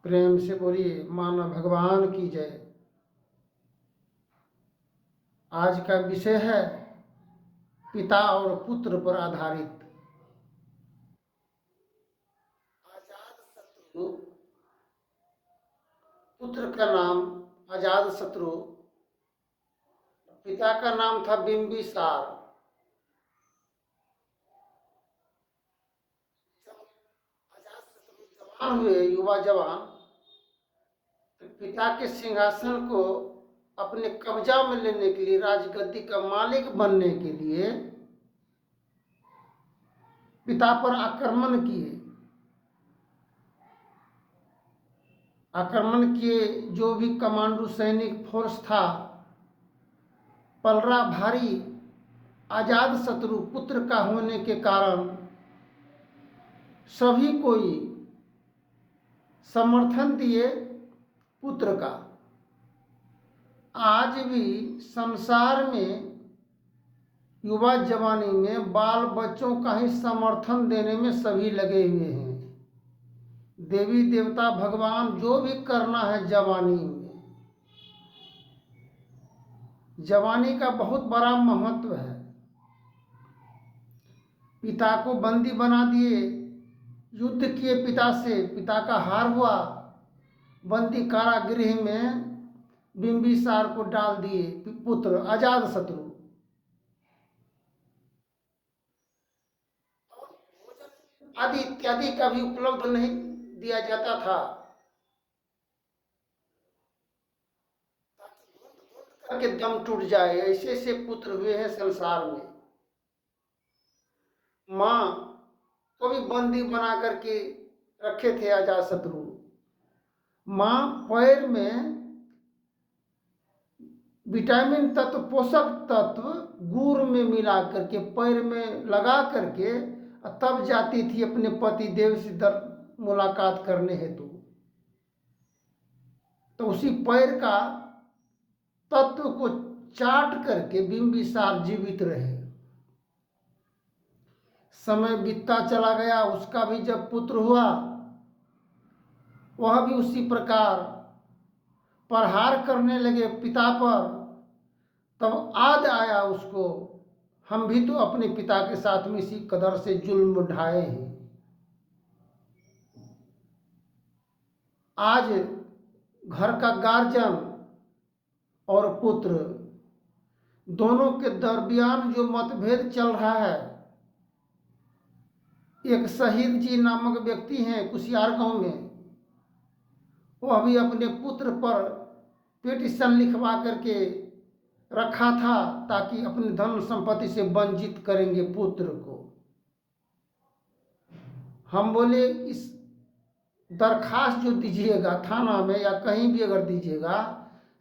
प्रेम से बोलिए मानव भगवान की जय। आज का विषय है पिता और पुत्र पर आधारित। अजातशत्रु, पुत्र का नाम अजातशत्रु, पिता का नाम था बिंबिसार। अजातशत्रु जवान हुए, युवा जवान, पिता के सिंहासन को अपने कब्जा में लेने के लिए, राजगद्दी का मालिक बनने के लिए पिता पर आक्रमण किए। आक्रमण किए जो भी कमांडो सैनिक फोर्स था, पलरा भारी। अजातशत्रु पुत्र का होने के कारण सभी कोई समर्थन दिए पुत्र का। आज भी संसार में युवा जवानी में बाल बच्चों का ही समर्थन देने में सभी लगे हुए हैं। देवी देवता भगवान जो भी करना है जवानी में, जवानी का बहुत बड़ा महत्व है। पिता को बंदी बना दिए, युद्ध किए पिता से, पिता का हार हुआ, बंदी कारागृह में बिंबिसार को डाल दिए पुत्र अजातशत्रु। आदि इत्यादि का भी उपलब्ध नहीं दिया जाता था, ताकि दम टूट जाए। ऐसे ऐसे पुत्र हुए हैं संसार में। माँ को भी बंदी बना करके रखे थे अजातशत्रु। माँ पैर में विटामिन तत्व, पोषक तत्व गुड़ में मिला करके पैर में लगा करके तब जाती थी अपने पति देव से मुलाकात करने हेतु। तो उसी पैर का तत्व को चाट करके बिंबिसार जीवित रहे। समय बीतता चला गया, उसका भी जब पुत्र हुआ वह भी उसी प्रकार प्रहार करने लगे पिता पर। तब याद आया उसको, हम भी तो अपने पिता के साथ में इसी कदर से जुल्म ढाए हैं। आज घर का गार्जियन और पुत्र दोनों के दरमियान जो मतभेद चल रहा है, एक शहीद जी नामक व्यक्ति हैं कुसियार गांव में, वह भी अपने पुत्र पर पिटीशन लिखवा करके रखा था ताकि अपने धन संपत्ति से वंचित करेंगे पुत्र को। हम बोले इस दरखास्त जो दीजिएगा थाना में या कहीं भी अगर दीजिएगा,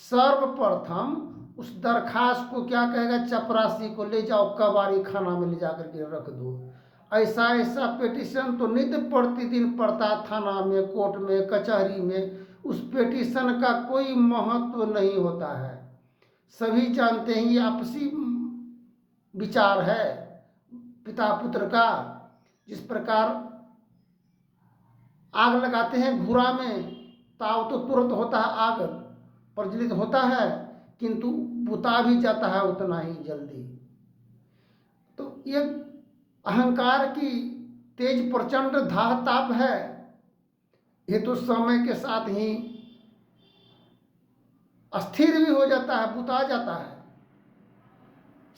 सर्वप्रथम उस दरखास्त को क्या कहेगा, चपरासी को ले जाओ कबाड़ी खाना में ले जाकर के रख दो। ऐसा ऐसा पिटीशन तो नित्य प्रतिदिन पड़ता है थाना में, कोर्ट में, कचहरी में। उस पिटीशन का कोई महत्व नहीं होता है। सभी जानते हैं ये आपसी विचार है पिता पुत्र का। जिस प्रकार आग लगाते हैं घूरा में, ताव तो तुरंत होता है, आग प्रज्वलित होता है, किंतु बुता भी जाता है उतना ही जल्दी। तो ये अहंकार की तेज प्रचंड धाह ताप है, ये तो समय के साथ ही अस्थिर भी हो जाता है, बुता जाता है,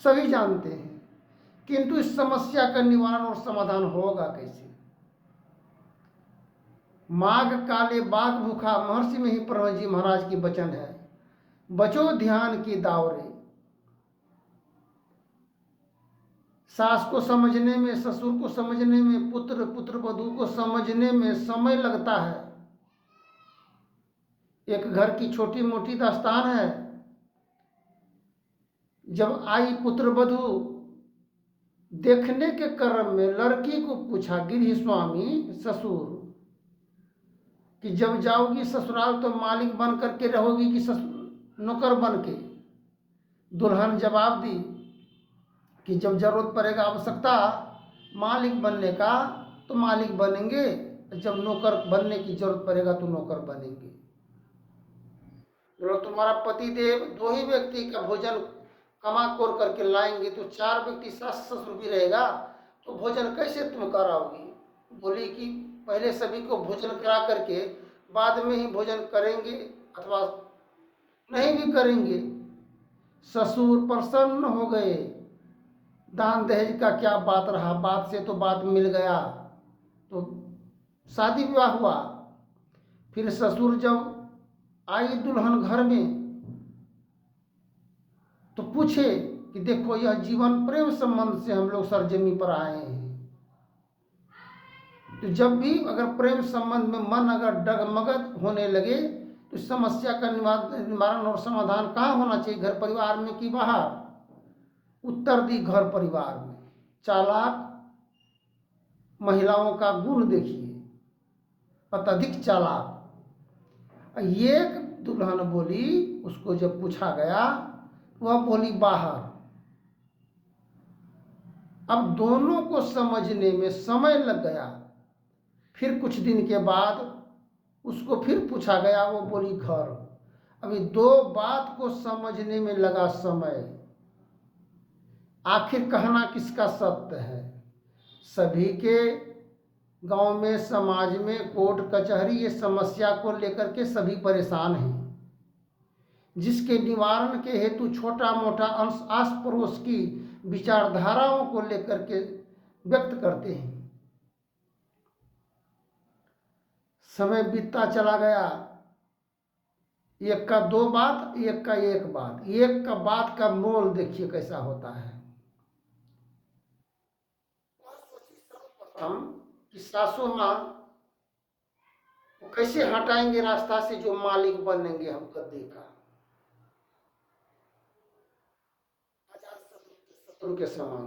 सभी जानते हैं। किंतु इस समस्या का निवारण और समाधान होगा कैसे? माघ काले बाघ भूखा, महर्षि में ही परम जी महाराज की वचन है। बचो ध्यान की दावरे। सास को समझने में, ससुर को समझने में, पुत्र पुत्र वधू को समझने में समय लगता है। एक घर की छोटी मोटी दास्तान है। जब आई पुत्र वधू, देखने के क्रम में लड़की को पूछा गृह स्वामी ससुर कि जब जाओगी ससुराल तो मालिक बन करके रहोगी कि नौकर बन के? दुल्हन जवाब दी कि जब जरूरत पड़ेगा, आवश्यकता मालिक बनने का तो मालिक बनेंगे, जब नौकर बनने की जरूरत पड़ेगा तो नौकर बनेंगे। बोलो तुम्हारा पति देव 2 ही व्यक्ति का भोजन कमा कोर करके लाएंगे तो 4 व्यक्ति सास ससुर भी रहेगा तो भोजन कैसे तुम कराओगी? बोली कि पहले सभी को भोजन करा करके बाद में ही भोजन करेंगे अथवा नहीं भी करेंगे। ससुर प्रसन्न हो गए। दान दहेज का क्या बात रहा, बात से तो बात मिल गया तो शादी विवाह हुआ। फिर ससुर जब आई दुल्हन घर में तो पूछे कि देखो यह जीवन प्रेम संबंध से हम लोग सरजमी पर आए हैं। तो जब भी अगर प्रेम संबंध में मन अगर डगमगद होने लगे तो समस्या का निवारण और समाधान कहाँ होना चाहिए, घर परिवार में कि बाहर? उत्तर दी घर परिवार में। चालाक महिलाओं का गुण देखिए, अत्यधिक चालाक। एक दुल्हन बोली, उसको जब पूछा गया वह बोली बाहर। अब दोनों को समझने में समय लग गया। फिर कुछ दिन के बाद उसको फिर पूछा गया, वो बोली घर। अभी 2 बात को समझने में लगा समय। आखिर कहना किसका सत्य है? सभी के गांव में, समाज में, कोर्ट कचहरी ये समस्या को लेकर के सभी परेशान हैं, जिसके निवारण के हेतु छोटा मोटा अंश आस पड़ोस की विचारधाराओं को लेकर के व्यक्त करते हैं। समय बीतता चला गया। एक का 2 बात, एक का 1 बात। एक का बात का मोल देखिए कैसा होता है। हम कि सासू माँ वो कैसे हटाएंगे रास्ता से जो मालिक बनेंगे हम गद्दे का। शत्रु के समान।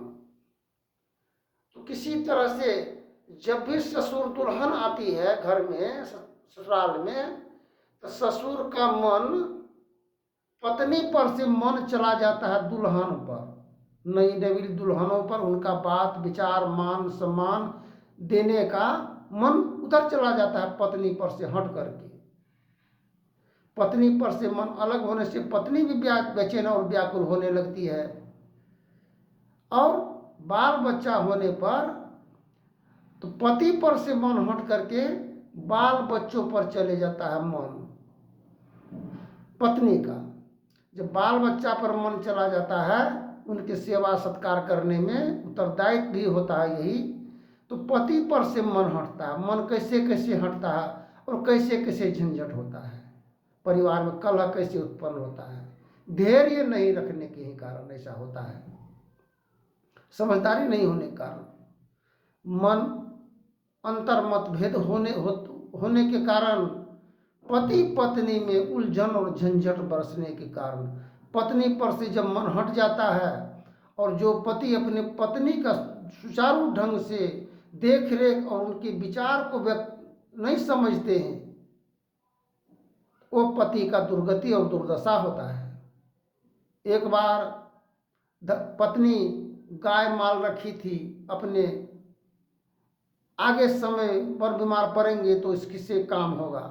तो किसी तरह से जब भी ससुर दुल्हन आती है घर में, ससुराल में, तो ससुर का मन पत्नी पर से मन चला जाता है दुल्हन पर। नई नवीन दुल्हनों पर उनका बात विचार मान सम्मान देने का मन उधर चला जाता है, पत्नी पर से हट करके। पत्नी पर से मन अलग होने से पत्नी भी बेचैन और व्याकुल होने लगती है। और बाल बच्चा होने पर तो पति पर से मन हट करके बाल बच्चों पर चले जाता है मन पत्नी का। जब बाल बच्चा पर मन चला जाता है, उनकी सेवा सत्कार करने में उत्तरदायित्व भी होता है यही, तो पति पर से मन हटता है। मन कैसे कैसे हटता है और कैसे कैसे झंझट होता है, परिवार में कलह कैसे उत्पन्न होता है। धैर्य नहीं रखने के ही कारण ऐसा होता है, समझदारी नहीं होने के कारण। मन अंतर मतभेद होने के कारण पति पत्नी में उलझन और झंझट बरसने के कारण पत्नी पर से जब मन हट जाता है और जो पति अपने पत्नी का सुचारू ढंग से देख रेख और उनके विचार को व्यक्त नहीं समझते हैं, वो पति का दुर्गति और दुर्दशा होता है। एक बार पत्नी गाय माल रखी थी अपने, आगे समय पर बीमार पड़ेंगे तो इसकी से काम होगा।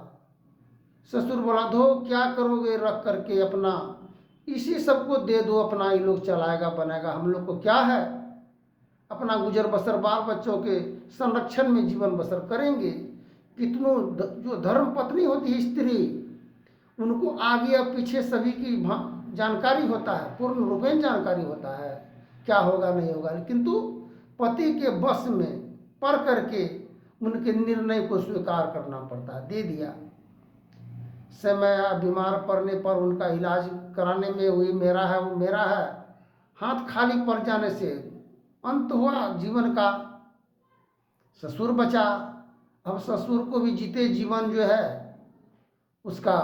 ससुर बोला धो क्या करोगे रख करके, अपना इसी सबको दे दो, अपना ये लोग चलाएगा बनाएगा, हम लोग को क्या है, अपना गुजर बसर बाल बच्चों के संरक्षण में जीवन बसर करेंगे। कितनों जो धर्म पत्नी होती है स्त्री, उनको आगे और पीछे सभी की जानकारी होता है, पूर्ण रूपेण जानकारी होता है क्या होगा नहीं होगा, किंतु पति के बस में पढ़ करके उनके निर्णय को स्वीकार करना पड़ता है। दे दिया। समय बीमार पड़ने पर उनका इलाज कराने में वही मेरा है वो मेरा है, हाथ खाली पड़ जाने से अंत हुआ जीवन का। ससुर बचा। अब ससुर को भी जीते जीवन जो है उसका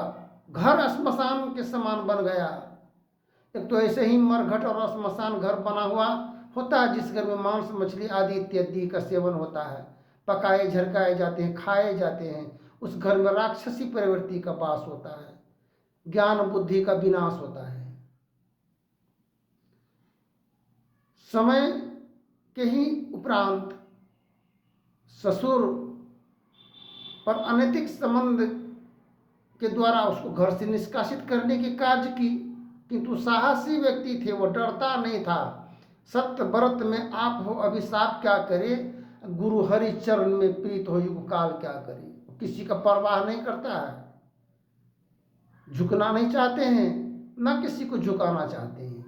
घर श्मशान के समान बन गया। एक तो ऐसे ही मरघट और श्मशान घर बना हुआ होता है, जिस घर में मांस मछली आदि इत्यादि का सेवन होता है, पकाए झरकाए जाते हैं, खाए जाते हैं। उस घर में राक्षसी प्रवृत्ति का वास होता है, ज्ञान बुद्धि का विनाश होता है। समय के ही उपरांत ससुर पर अनैतिक संबंध के द्वारा उसको घर से निष्कासित करने की कार्य की। किंतु साहसी व्यक्ति थे, वो डरता नहीं था। सत्य व्रत में आप हो अभिशाप क्या करे, गुरु हरि चरण में प्रीत हो युग काल क्या करे। किसी का परवाह नहीं करता है, झुकना नहीं चाहते हैं, ना किसी को झुकाना चाहते हैं।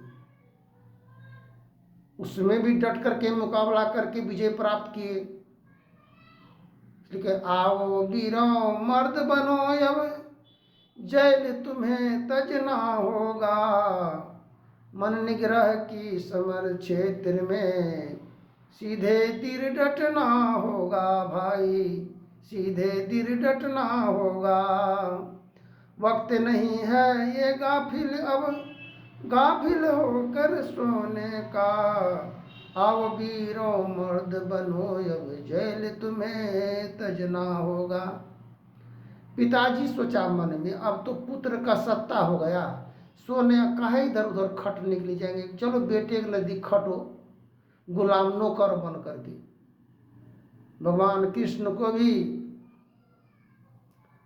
उसमें भी डट करके मुकाबला करके विजय प्राप्त किए। इसलिए आओ वीरों मर्द बनो अब, जैल तुम्हें तजना होगा। मन निग्रह की समर क्षेत्र में सीधे तीर डटना होगा भाई, सीधे तीर डटना होगा। वक्त नहीं है ये गाफिल अब, गाफिल होकर सोने का। आओ वीरों मर्द बनो अब, जेल तुम्हें तजना होगा। पिताजी सोचा मन में, अब तो पुत्र का सत्ता हो गया, सोने काहे इधर उधर खट निकली जाएंगे, चलो बेटे के नजदीक खटो, गुलाम नौकर बन करके। भगवान कृष्ण को भी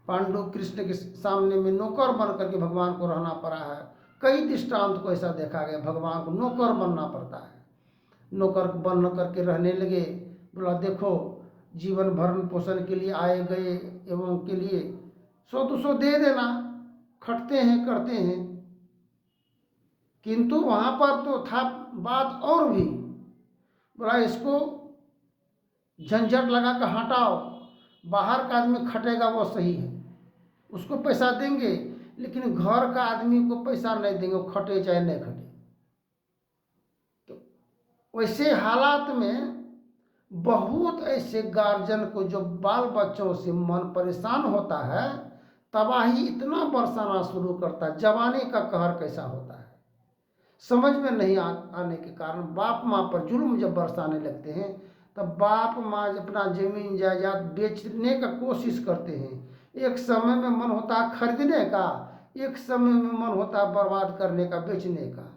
पांडु कृष्ण के सामने में नौकर बन करके भगवान को रहना पड़ा है। कई दृष्टांत को ऐसा देखा गया, भगवान को नौकर बनना पड़ता है। नौकर बन करके रहने लगे, बोला देखो जीवन भरण पोषण के लिए आए गए एवं के लिए 100-200 दे देना, खटते हैं करते हैं। किंतु वहां पर तो था बात और भी, बोला इसको झंझट लगा कर हटाओ, बाहर का आदमी खटेगा वो सही है, उसको पैसा देंगे, लेकिन घर का आदमी को पैसा नहीं देंगे, वो खटे चाहे नहीं खटे। तो वैसे हालात में बहुत ऐसे गार्जियन को जो बाल बच्चों से मन परेशान होता है, तबाही इतना बरसाना शुरू करता है। जवानी का कहर कैसा होता है समझ में नहीं आने के कारण बाप माँ पर जुल्म जब बरसाने लगते हैं, तब बाप माँ अपना जमीन जायदाद बेचने का कोशिश करते हैं। एक समय में मन होता है खरीदने का, एक समय में मन होता है बर्बाद करने का, बेचने का।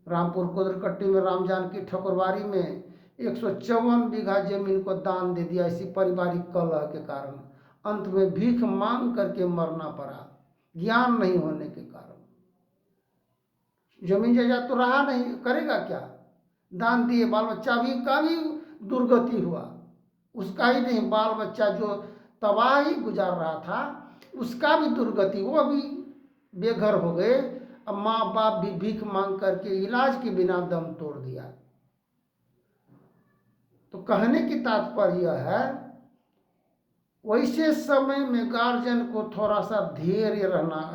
रामपुर कोदरकट्टी में राम जानकी ठकुरबाड़ी में 154 बीघा जमीन को दान दे दिया, इसी पारिवारिक कलह के कारण। अंत में भीख मांग करके मरना पड़ा, ज्ञान नहीं होने के कारण। जमीन जायदाद तो रहा नहीं, करेगा क्या, दान दिए, बाल बच्चा भी का भी दुर्गति हुआ, उसका ही नहीं, बाल बच्चा जो तबाही गुजार रहा था उसका भी दुर्गति, वो भी बेघर हो गए। अब माँ बाप भी भीख मांग करके इलाज के बिना दम तोड़ दिया। तो कहने की तात्पर्य यह है, वैसे समय में गार्जियन को थोड़ा सा धैर्य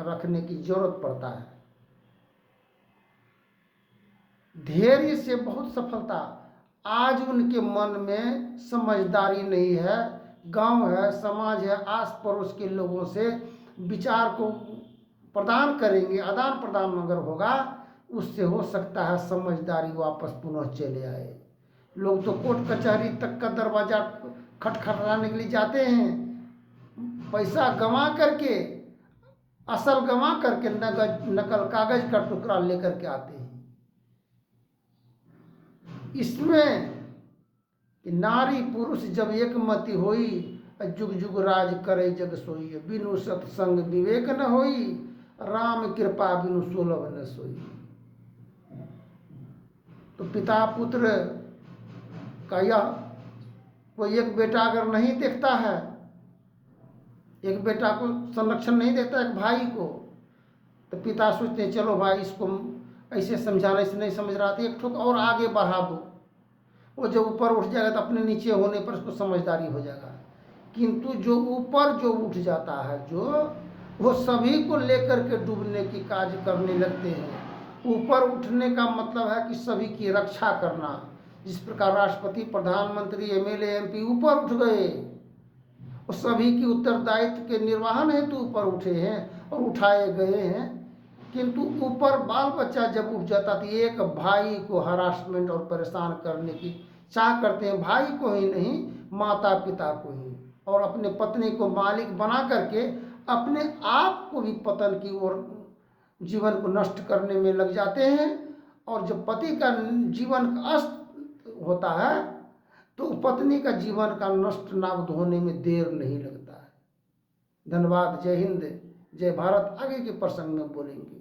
रखने की जरूरत पड़ता है। धैर्य से बहुत सफलता। आज उनके मन में समझदारी नहीं है, गांव है, समाज है, आस पड़ोस के लोगों से विचार को प्रदान करेंगे, आदान प्रदान अगर होगा, उससे हो सकता है समझदारी वापस पुनः चले आए। लोग तो कोर्ट कचहरी तक का दरवाजा खटखटाने के लिए जाते हैं, पैसा गंवा करके, असल गंवा करके नकल कागज का टुकड़ा लेकर के आते हैं। इसमें कि नारी पुरुष जब एक मति होई, जुग जुग राज करे जग सोई। बिनु सत्संग विवेक न होई, राम कृपा बिनु सुलभ न सोई। तो पिता पुत्र का यह कोई एक बेटा अगर नहीं देखता है, एक बेटा को संरक्षण नहीं देता एक भाई को, तो पिता सोचते हैं चलो भाई इसको ऐसे समझाने से नहीं समझ रहा था, एक ठोक और आगे बढ़ा दो, वो जब ऊपर उठ जाएगा तो अपने नीचे होने पर उसको समझदारी हो जाएगा। किंतु जो ऊपर जो उठ जाता है, जो वो सभी को लेकर के डूबने की कार्य करने लगते हैं। ऊपर उठने का मतलब है कि सभी की रक्षा करना। जिस प्रकार राष्ट्रपति, प्रधानमंत्री, एमएलए, एमपी ऊपर उठ गए, और सभी की उत्तरदायित्व के निर्वहन हेतु ऊपर उठे हैं और उठाए गए हैं। किंतु ऊपर बाल बच्चा जब उठ जाता तो एक भाई को हरासमेंट और परेशान करने की चाह करते हैं, भाई को ही नहीं माता पिता को ही, और अपने पत्नी को मालिक बना करके अपने आप को भी पतन की ओर जीवन को नष्ट करने में लग जाते हैं। और जब पति का जीवन का अस्त होता है तो पत्नी का जीवन का नष्ट नाबूद होने में देर नहीं लगता है। धन्यवाद। जय हिंद, जय भारत। आगे के प्रसंग में बोलेंगे।